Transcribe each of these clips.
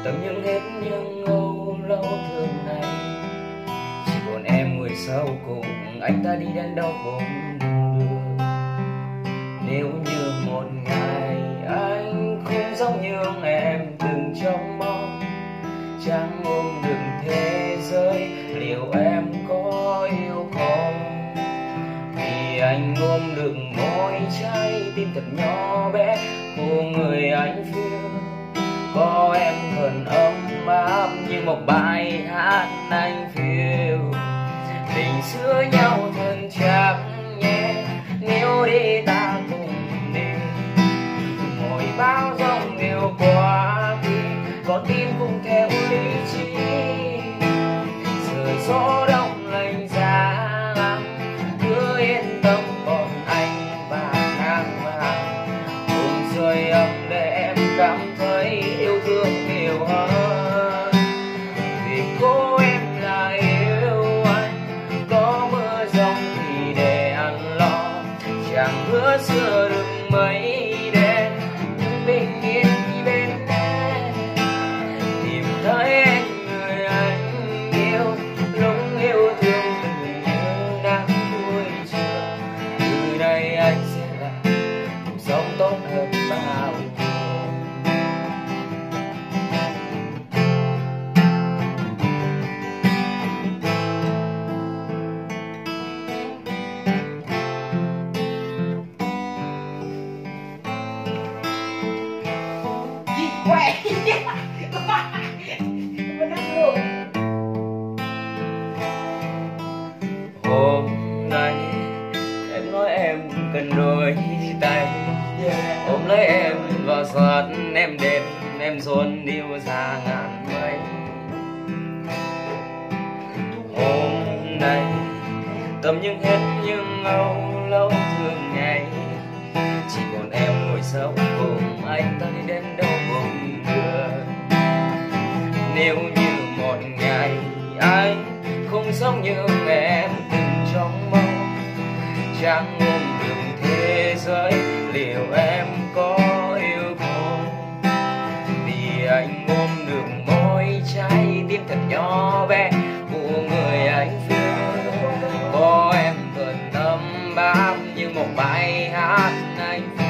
tầm những hết những âu lâu thường này, chỉ còn em người sau cùng. Anh ta đi đến đâu cũng được. Nếu như một ngày anh không giống như em từng trông mong, chẳng ôm được thế giới, liệu em có yêu không? Vì anh ôm được mỗi trái tim thật nhỏ bé của người anh phiêu. Có em thuần ấm áp như một bài hát anh phiêu. Tình giữa nhau thân chắc nhé, nếu đi ta cùng đi. Mỗi bao giông đều qua đi, con tim cũng theo lý trí. Giờ gió đông lạnh giá lắm, cứ yên tâm còn anh và nắng vàng cùng rơi ấm để em cảm thấy yêu thương nhiều hơn. Vì cô em là yêu anh, có mưa giông thì để anh lo, chẳng hứa xưa được mấy đêm nhưng bình yên khi bên em. Tìm thấy anh người anh yêu, lúc yêu thương từng như nắng cuối chiều. Từ đây anh sẽ là cuộc sống tốt hơn bao nhiêu. Quậy Hôm nay em nói em cần đôi tay, ôm lấy em và giọt em đêm em dồn điêu ra ngàn mây. Hôm nay tầm những hết những âu lâu thường ngày, chỉ còn em ngồi sau cùng. Anh ta đi đến đâu cũng được. Nếu như một ngày anh không giống như em từng trong mong, chẳng ôm được thế giới, liệu em có yêu không? Vì anh ôm được mỗi trái tim thật nhỏ bé của người anh phiêu. Có em gần ấm áp như một bài hát anh phiêu.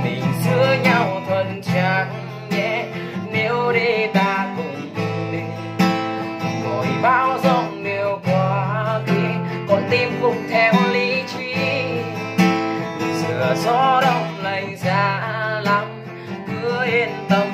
Mình giữa nhau thuần chắc nhé, nếu đi ta cùng đi. Mỗi bao giông đều qua đi, con tim cũng theo lý trí. Giữa gió đông lạnh giá lắm, cứ yên tâm